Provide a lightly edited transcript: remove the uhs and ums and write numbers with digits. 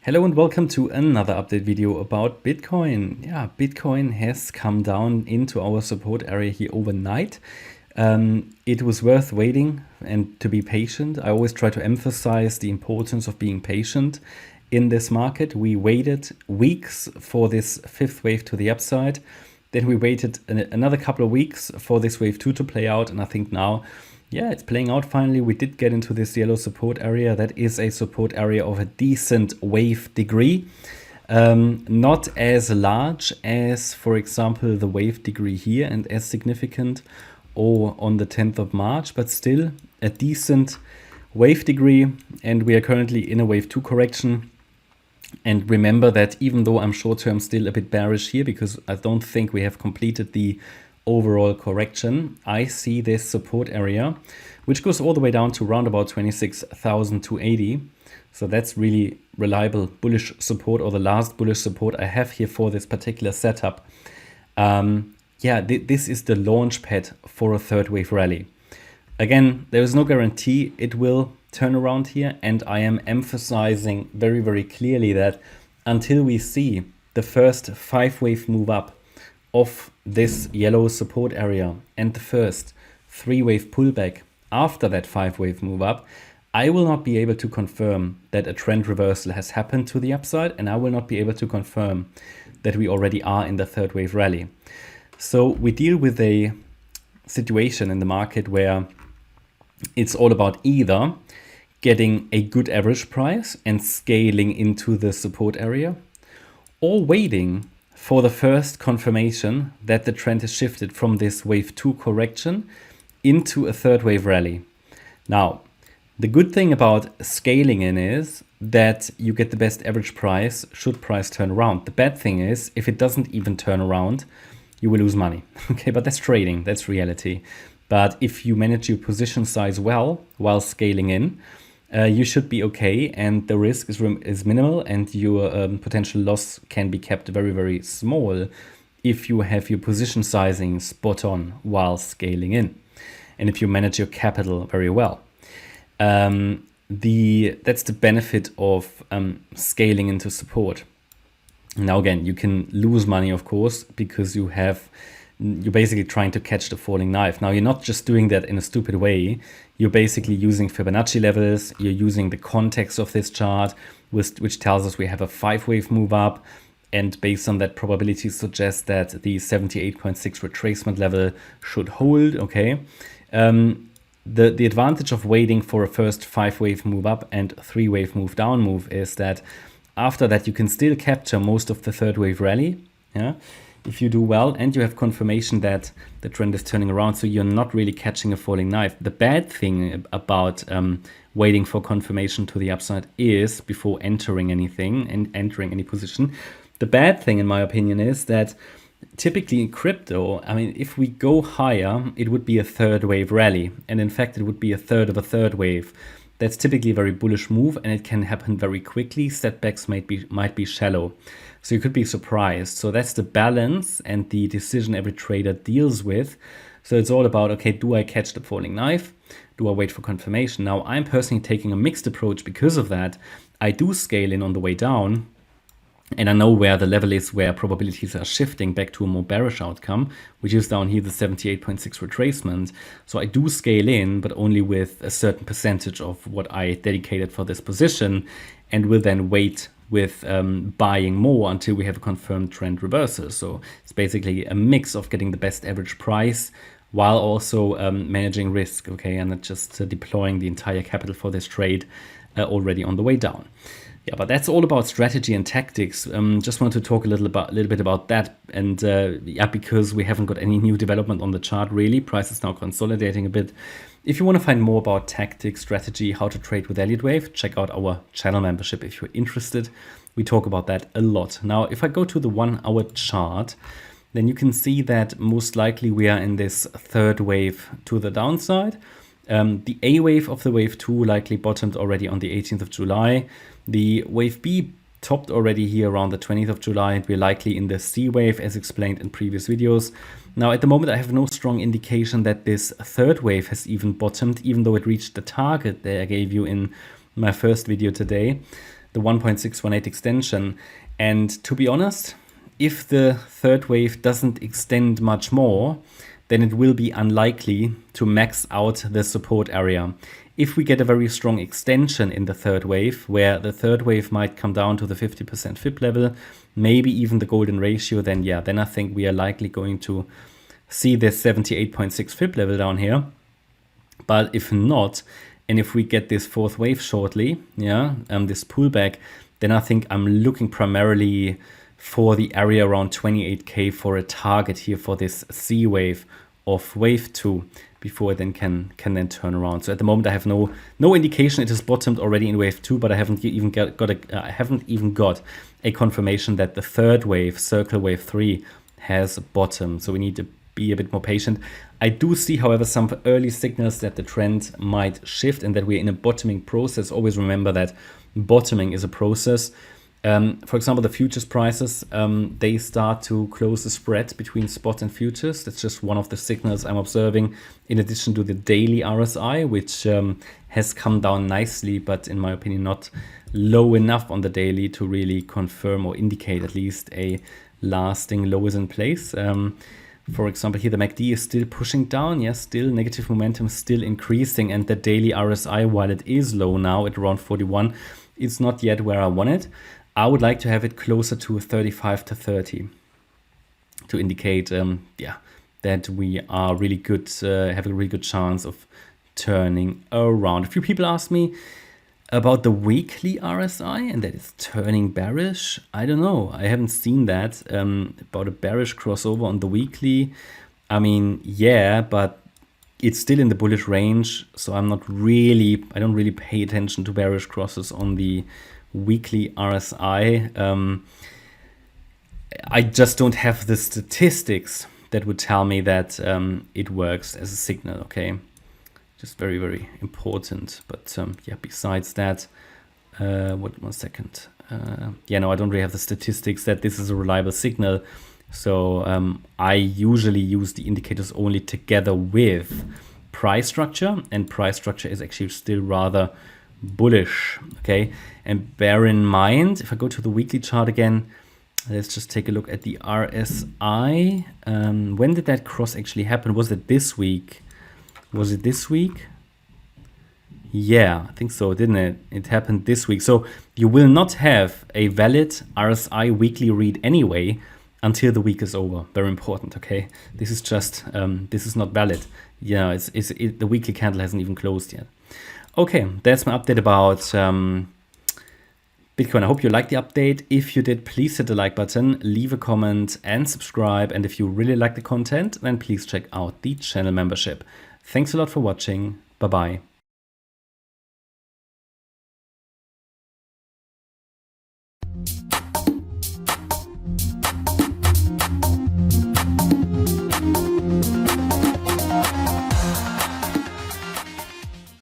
Hello and welcome to another update video about Bitcoin. Yeah, Bitcoin has come down into our support area here overnight. It was worth waiting and to be patient. I always try to emphasize the importance of being patient in this market. We waited weeks for this fifth wave to the upside. Then we waited another couple of weeks for this wave 2 to play out. And I think now, yeah, it's playing out finally. We did get into this yellow support area. That is a support area of a decent wave degree. Not as large as, for example, the wave degree here and as significant or on the 10th of March, but still a decent wave degree. And we are currently in a wave 2 correction. And remember that even though I'm short-term still a bit bearish here because I don't think we have completed the overall correction, I see this support area, which goes all the way down to around about 26,280. So that's really reliable bullish support, or the last bullish support I have here for this particular setup. This is the launch pad for a third wave rally. Again, there is no guarantee it will turn around here, and I am emphasizing very, very clearly that until we see the first 5-wave move up of this yellow support area and the first 3-wave pullback after that 5-wave move up, I will not be able to confirm that a trend reversal has happened to the upside, and I will not be able to confirm that we already are in the third wave rally. So we deal with a situation in the market where it's all about either getting a good average price and scaling into the support area, or waiting for the first confirmation that the trend has shifted from this wave 2 correction into a third wave rally. Now, the good thing about scaling in is that you get the best average price should price turn around. The bad thing is if it doesn't even turn around, you will lose money. Okay, but that's trading, that's reality. But if you manage your position size well while scaling in, you should be okay, and the risk is minimal, and your potential loss can be kept very, very small if you have your position sizing spot on while scaling in, and if you manage your capital very well. That's the benefit of scaling into support. Now again, you can lose money, of course, because you're basically trying to catch the falling knife. Now, you're not just doing that in a stupid way. You're basically using Fibonacci levels. You're using the context of this chart, which tells us we have a 5-wave move up. And based on that, probability suggests that the 78.6 retracement level should hold, okay? The advantage of waiting for a first 5-wave move up and 3-wave move down move is that after that, you can still capture most of the third wave rally, yeah? If you do well and you have confirmation that the trend is turning around, so you're not really catching a falling knife. The bad thing about waiting for confirmation to the upside is, before entering anything and entering any position, the bad thing in my opinion is that typically in crypto, I mean, if we go higher, it would be a third wave rally. And in fact, it would be a third of a third wave. That's typically a very bullish move, and it can happen very quickly. Setbacks might be shallow. So you could be surprised. So that's the balance and the decision every trader deals with. So it's all about, okay, do I catch the falling knife? Do I wait for confirmation? Now, I'm personally taking a mixed approach because of that. I do scale in on the way down, and I know where the level is where probabilities are shifting back to a more bearish outcome, which is down here, the 78.6 retracement. So I do scale in, but only with a certain percentage of what I dedicated for this position, and will then wait with buying more until we have a confirmed trend reversal. So it's basically a mix of getting the best average price while also managing risk, okay, and not just deploying the entire capital for this trade already on the way down. Yeah, but that's all about strategy and tactics. Just want to talk a little bit about that, and because we haven't got any new development on the chart really. Price is now consolidating a bit. If you want to find more about tactics, strategy, how to trade with Elliott Wave, check out our channel membership if you're interested. We talk about that a lot. Now, if I go to the 1-hour chart, then you can see that most likely we are in this third wave to the downside. The A wave of the wave 2 likely bottomed already on the 18th of July. The wave B topped already here around the 20th of July, and we're likely in the C wave as explained in previous videos. Now, at the moment, I have no strong indication that this third wave has even bottomed, even though it reached the target that I gave you in my first video today. the 1.618 extension. And to be honest, if the third wave doesn't extend much more, then it will be unlikely to max out the support area. If we get a very strong extension in the third wave, where the third wave might come down to the 50% FIB level, maybe even the golden ratio, then yeah, then I think we are likely going to see this 78.6 FIB level down here. But if not, and if we get this fourth wave shortly, yeah, this pullback, then I think I'm looking primarily for the area around 28K for a target here for this C wave of wave 2 before it then can then turn around. So at the moment I have no indication it has bottomed already in wave 2, but I haven't even got a confirmation that the third wave, circle wave 3, has bottomed. So we need to be a bit more patient. I do see, however, some early signals that the trend might shift and that we're in a bottoming process. Always remember that bottoming is a process. For example, the futures prices, they start to close the spread between spot and futures. That's just one of the signals I'm observing, in addition to the daily RSI, which has come down nicely, but in my opinion, not low enough on the daily to really confirm or indicate at least a lasting low is in place. For example, here the MACD is still pushing down. Yes, still negative momentum, still increasing. And the daily RSI, while it is low now at around 41, it's not yet where I want it. I would like to have it closer to 35 to 30 to indicate, that we are really good, have a really good chance of turning around. A few people asked me about the weekly RSI and that it's turning bearish. I don't know. I haven't seen that. About a bearish crossover on the weekly. I mean, yeah, but it's still in the bullish range. So I don't really pay attention to bearish crosses on the weekly RSI. I just don't have the statistics that would tell me that it works as a signal, okay? Just very, very important. But yeah, besides that, one second. No, I don't really have the statistics that this is a reliable signal. So I usually use the indicators only together with price structure, and price structure is actually still rather bullish, okay? And bear in mind, if I go to the weekly chart again, let's just take a look at the RSI. When did that cross actually happen? Was it this week? Was it this week? Yeah, I think so, didn't it? It happened this week. So you will not have a valid RSI weekly read anyway until the week is over. Very important, okay? This is just, this is not valid. Yeah, the weekly candle hasn't even closed yet. Okay, that's my update about Bitcoin. I hope you liked the update. If you did, please hit the like button, leave a comment and subscribe. And if you really like the content, then please check out the channel membership. Thanks a lot for watching. Bye-bye.